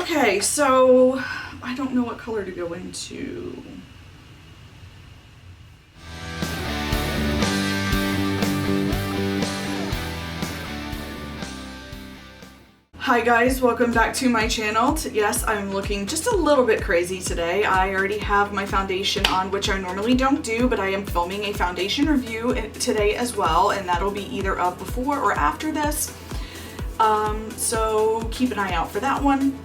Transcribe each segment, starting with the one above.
Okay, so I don't know what color to go into. Hi guys, welcome back to my channel. Yes, I'm looking just a little bit crazy today. I already have my foundation on, which I normally don't do, but I am filming a foundation review today as well, and that'll be either up before or after this. So keep an eye out for that one.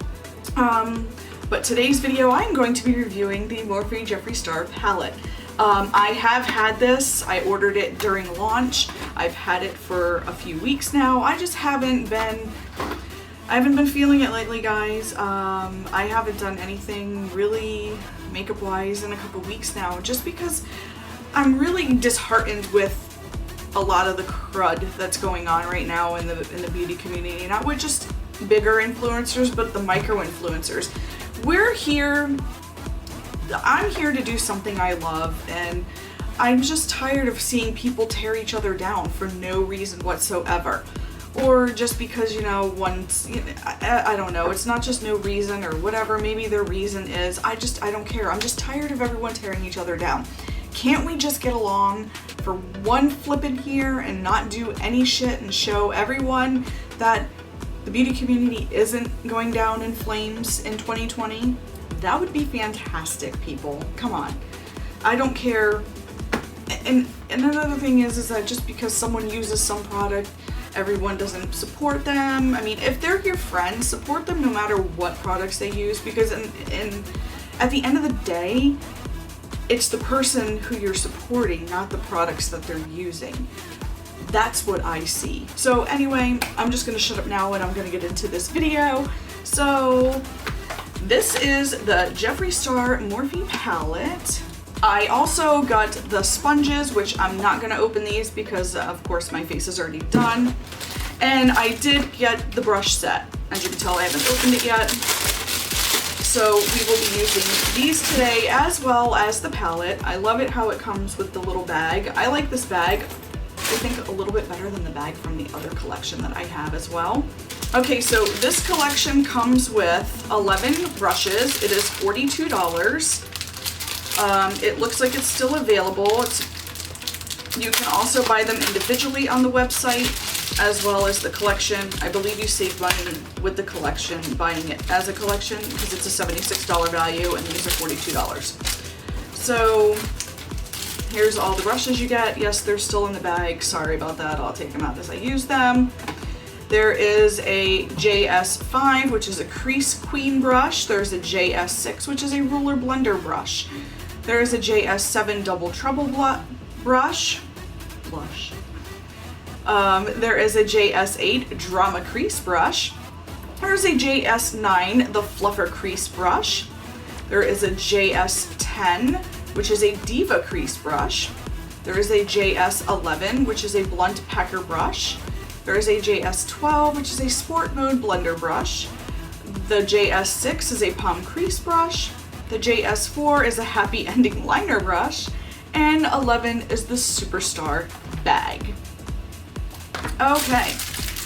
But today's video, I'm going to be reviewing the Morphe Jeffree Star palette. I have had this. I ordered it during launch. I've had it for a few weeks now. I just haven't been feeling it lately, guys. I haven't done anything really makeup wise in a couple weeks now, just because I'm really disheartened with a lot of the crud that's going on right now in the beauty community. Not with just bigger influencers, but the micro influencers. I'm here to do something I love, and I'm just tired of seeing people tear each other down for no reason whatsoever. Or just because, you know, I don't know, it's not just no reason or whatever, maybe their reason is, I don't care. I'm just tired of everyone tearing each other down. Can't we just get along for one flippin' year and not do any shit and show everyone that the beauty community isn't going down in flames in 2020? That would be fantastic, people. Come on. I don't care. And another thing is that just because someone uses some product, everyone doesn't support them. I mean, if they're your friends, support them no matter what products they use, because at the end of the day, it's the person who you're supporting, not the products that they're using. That's what I see. So anyway, I'm just gonna shut up now and I'm gonna get into this video. So this is the Jeffree Star Morphe palette. I also got the sponges, which I'm not gonna open these because of course my face is already done. And I did get the brush set. As you can tell, I haven't opened it yet. So we will be using these today as well as the palette. I love it how it comes with the little bag. I like this bag, I think, a little bit better than the bag from the other collection that I have as well. Okay, so this collection comes with 11 brushes. It is $42. It looks like it's still available. You can also buy them individually on the website as well as the collection. I believe you save money with the collection, buying it as a collection, because it's a $76 value and these are $42. So here's all the brushes you get. Yes, they're still in the bag. Sorry about that. I'll take them out as I use them. There is a JS5, which is a crease queen brush. There's a JS6, which is a ruler blender brush. There is a JS7 double treble brush. There is a JS8 drama crease brush. There's a JS9, the fluffer crease brush. There is a JS10, which is a diva crease brush. There is a JS11, which is a blunt packer brush. There is a JS12, which is a sport mode blender brush. The JS6 is a palm crease brush. The JS4 is a happy ending liner brush. And 11 is the Superstar bag. Okay,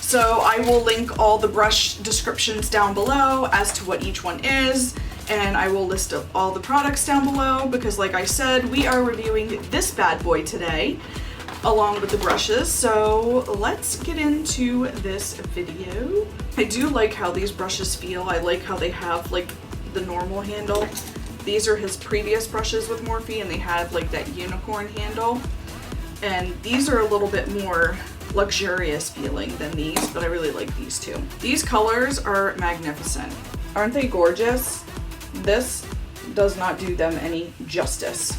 so I will link all the brush descriptions down below as to what each one is. And I will list all the products down below because, like I said, we are reviewing this bad boy today along with the brushes. So let's get into this video. I do like how these brushes feel. I like how they have like the normal handle. These are his previous brushes with Morphe and they had like that unicorn handle. And these are a little bit more luxurious feeling than these, but I really like these two. These colors are magnificent. Aren't they gorgeous? This does not do them any justice.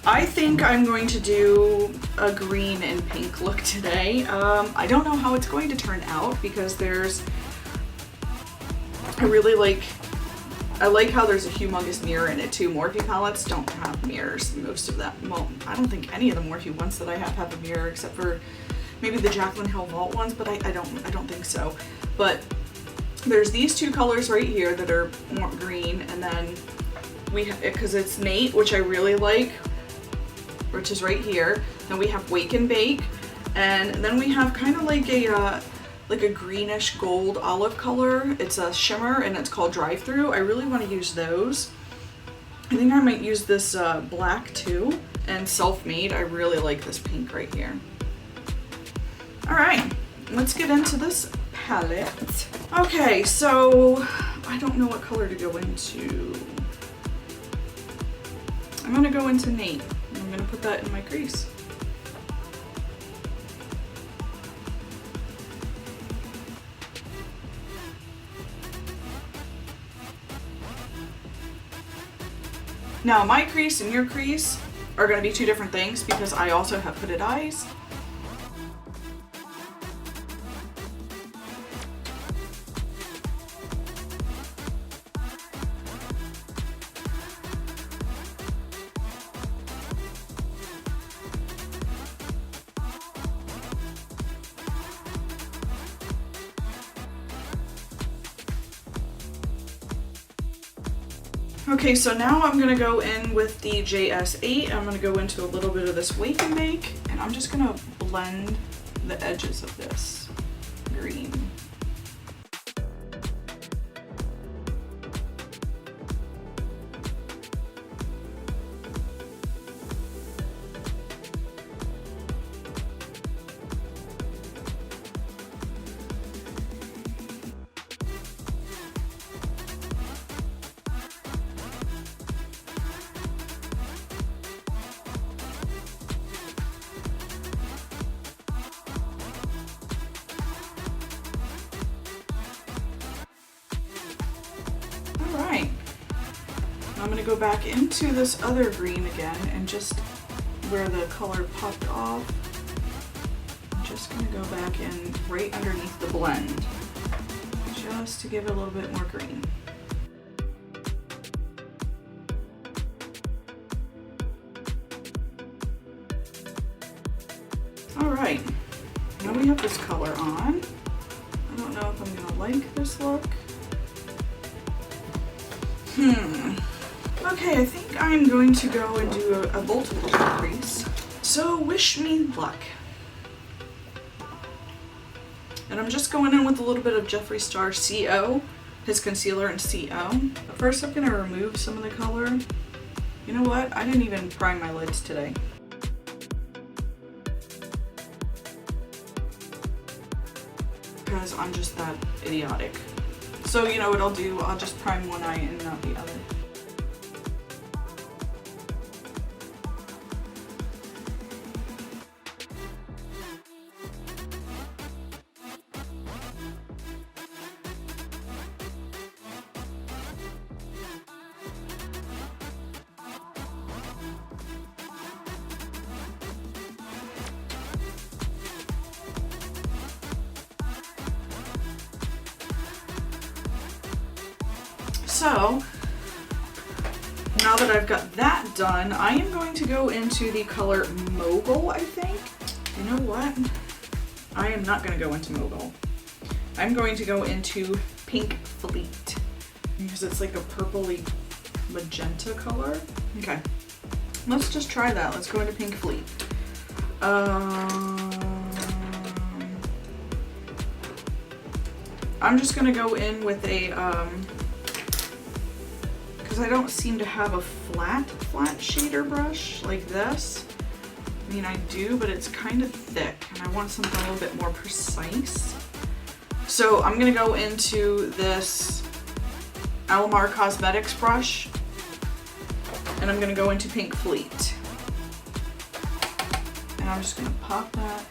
I think I'm going to do a green and pink look today. I don't know how it's going to turn out because I like how there's a humongous mirror in it too. Morphe palettes don't have mirrors, most of them. Well, I don't think any of the Morphe ones that I have a mirror except for maybe the Jaclyn Hill Vault ones, but I don't think so. But there's these two colors right here that are more green, and then because it's Nate, which I really like, which is right here. Then we have Wake and Bake, and then we have kind of like a like a greenish gold olive color. It's a shimmer and it's called Drive Through. I really want to use those. I think I might use this black too. And Self-Made, I really like this pink right here. All right, let's get into this palette. Okay, so I don't know what color to go into. I'm gonna go into Nate. I'm gonna put that in my crease. Now my crease and your crease are gonna be two different things because I also have hooded eyes. Okay, so now I'm gonna go in with the JS8. I'm gonna go into a little bit of this Wake and Bake, and I'm just gonna blend the edges of this green. Alright, I'm going to go back into this other green again and just where the color popped off, I'm just going to go back in right underneath the blend just to give it a little bit more green. Alright, now we have this color on. I don't know if I'm going to like this look. Okay, I think I'm going to go and do a multiple crease. So wish me luck. And I'm just going in with a little bit of Jeffree Star CO, his concealer in CO. But first I'm going to remove some of the color. You know what? I didn't even prime my lids today. Because I'm just that idiotic. So you know what I'll do? I'll just prime one eye and not the other. So now that I've got that done, I am going to go into the color Mogul, I think. You know what? I am not going to go into Mogul. I'm going to go into Pink Fleet because it's like a purpley magenta color. Okay, let's just try that. Let's go into Pink Fleet. I'm just going to go in with a because I don't seem to have a flat shader brush like this. I mean, I do, but it's kind of thick and I want something a little bit more precise. So I'm gonna go into this Alamar Cosmetics brush and I'm gonna go into Pink Fleet. And I'm just gonna pop that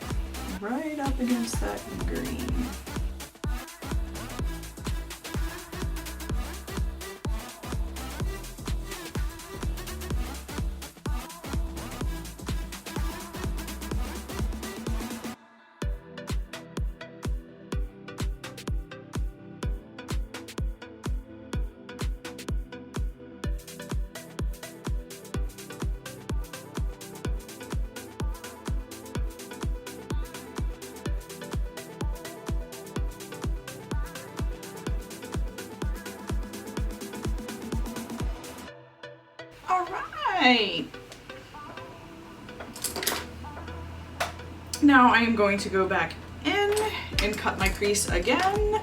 right up against that green. Alright! Now I am going to go back in and cut my crease again.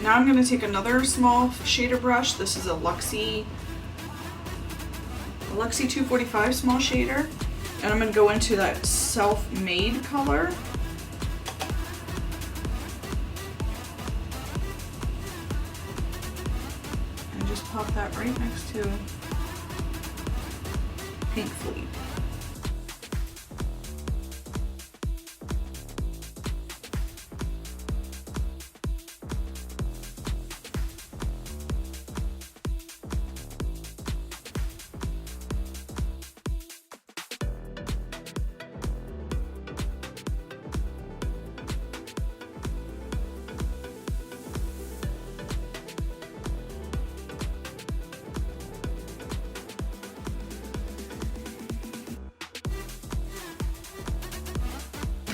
Now I'm going to take another small shader brush. This is a Luxie 245 small shader. And I'm going to go into that self-made color. And just pop that right next to Pink Fleet.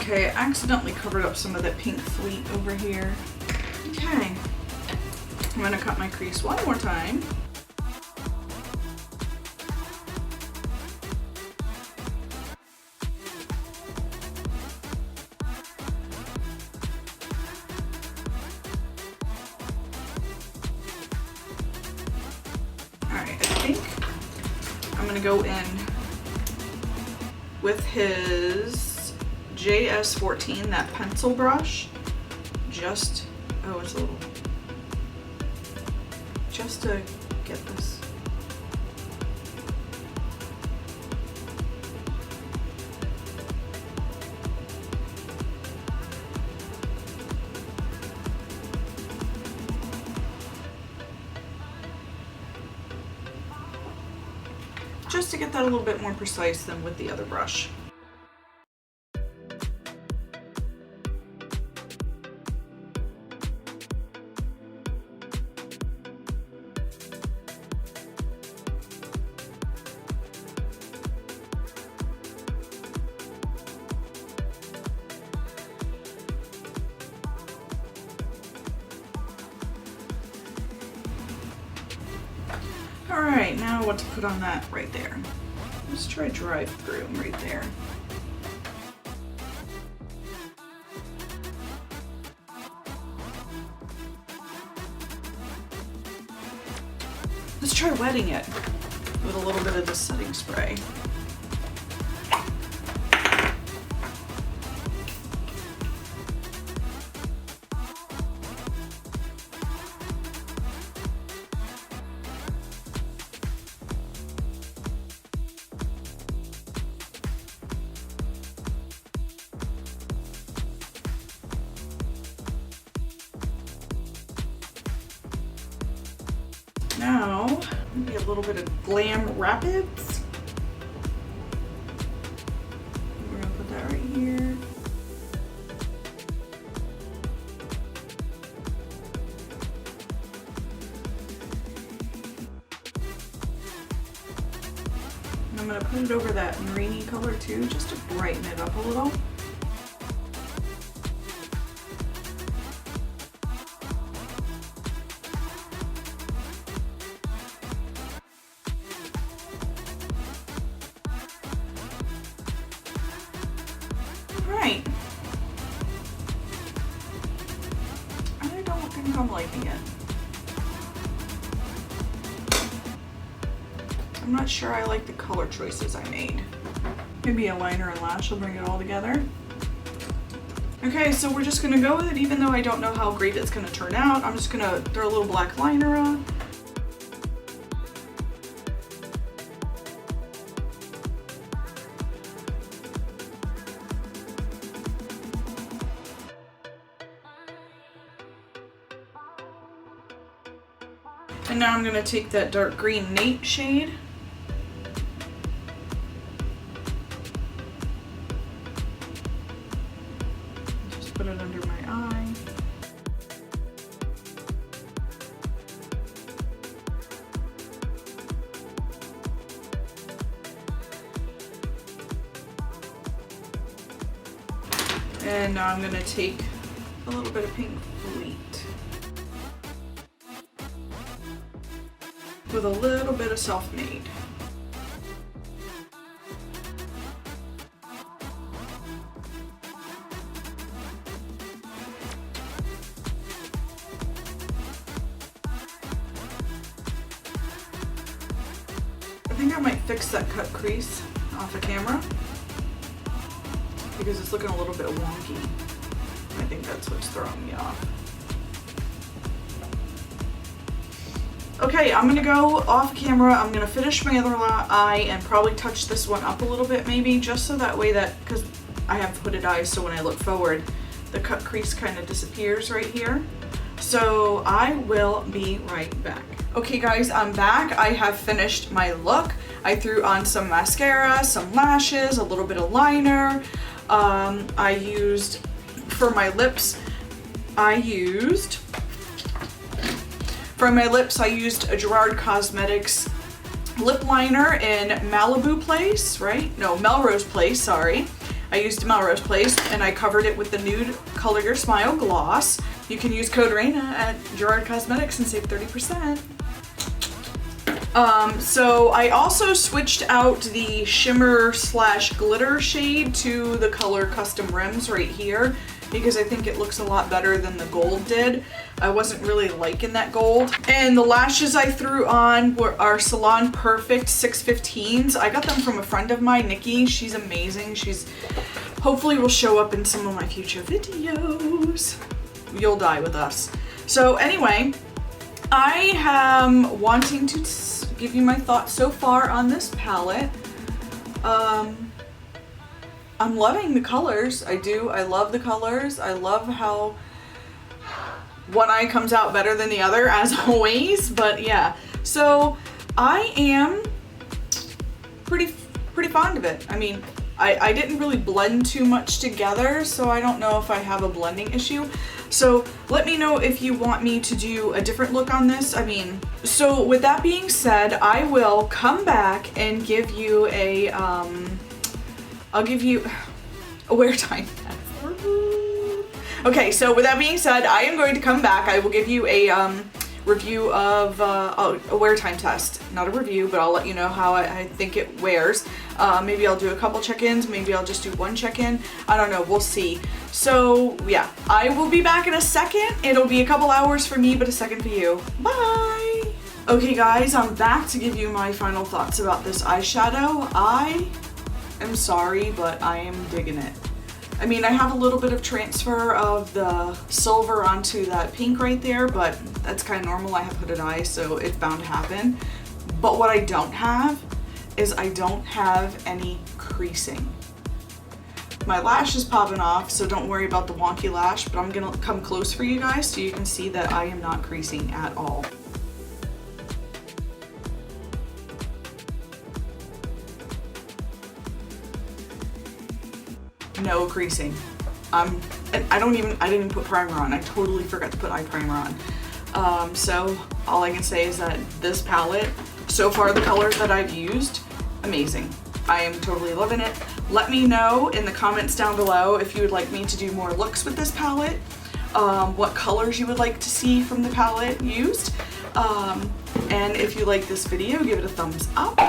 Okay, I accidentally covered up some of that Pink Fleet over here. Okay, I'm gonna cut my crease one more time. Alright, I think I'm gonna go in with his JS14, that pencil brush, just to get this. Just to get that a little bit more precise than with the other brush. Alright, now what to put on that right there. Let's try drive through right there. Let's try wetting it with a little bit of the setting spray. Now, maybe a little bit of Glam Rapids. We're gonna put that right here. And I'm gonna put it over that marine color too, just to brighten it up a little. Right. I don't think I'm liking it. I'm not sure I like the color choices I made. Maybe a liner and lash will bring it all together. Okay, so we're just gonna go with it, even though I don't know how great it's gonna turn out. I'm just gonna throw a little black liner on. And now I'm gonna take that dark green Nate shade. Just put it under my eye. And now I'm gonna take a little bit of Pink Fleet with a little bit of Self-Made. I think I might fix that cut crease off the camera because it's looking a little bit wonky. I think that's what's throwing me off. Okay, I'm gonna go off camera. I'm gonna finish my other eye and probably touch this one up a little bit maybe, just so that way that, because I have hooded eyes, so when I look forward, the cut crease kind of disappears right here. So I will be right back. Okay guys, I'm back. I have finished my look. I threw on some mascara, some lashes, a little bit of liner. I used, for my lips, I used a Gerard Cosmetics lip liner in Malibu Place, right? No, Melrose Place, sorry. I used Melrose Place and I covered it with the Nude Color Your Smile gloss. You can use code Rayna at Gerard Cosmetics and save 30%. So I also switched out the shimmer slash glitter shade to the color Custom Rims right here because I think it looks a lot better than the gold did. I wasn't really liking that gold. And the lashes I threw on are Salon Perfect 615s. I got them from a friend of mine, Nikki. She's amazing. She's hopefully will show up in some of my future videos. You'll die with us. So anyway, I am wanting to give you my thoughts so far on this palette. I'm loving the colors. I do. I love the colors. I love how one eye comes out better than the other, as always. But yeah, so I am pretty fond of it. I mean, I didn't really blend too much together, so I don't know if I have a blending issue. So let me know if you want me to do a different look on this. I mean, so with that being said, I will come back and give you a, I'll give you a wear time test. Okay, so with that being said, I am going to come back. I will give you a review of a wear time test. Not a review, but I'll let you know how I think it wears. Maybe I'll do a couple check-ins. Maybe I'll just do one check-in. I don't know. We'll see. So yeah, I will be back in a second. It'll be a couple hours for me, but a second for you. Bye! Okay guys, I'm back to give you my final thoughts about this eyeshadow. I am sorry, but I am digging it. I mean, I have a little bit of transfer of the silver onto that pink right there, but that's kind of normal. I have hooded eyes, so it's bound to happen. But what I don't have is I don't have any creasing. My lash is popping off, so don't worry about the wonky lash, but I'm gonna come close for you guys so you can see that I am not creasing at all. No creasing. And I didn't even put primer on. I totally forgot to put eye primer on. So all I can say is that this palette, so far the colors that I've used, amazing. I am totally loving it. Let me know in the comments down below if you would like me to do more looks with this palette, what colors you would like to see from the palette used. And if you like this video, give it a thumbs up.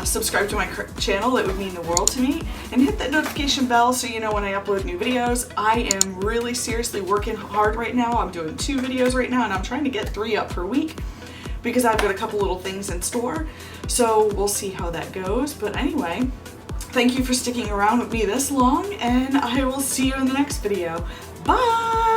Subscribe to my channel, that would mean the world to me, and hit that notification bell so you know when I upload new videos. I am really seriously working hard right now. I'm doing 2 videos right now and I'm trying to get 3 up per week because I've got a couple little things in store, so we'll see how that goes. But anyway, thank you for sticking around with me this long and I will see you in the next video. Bye!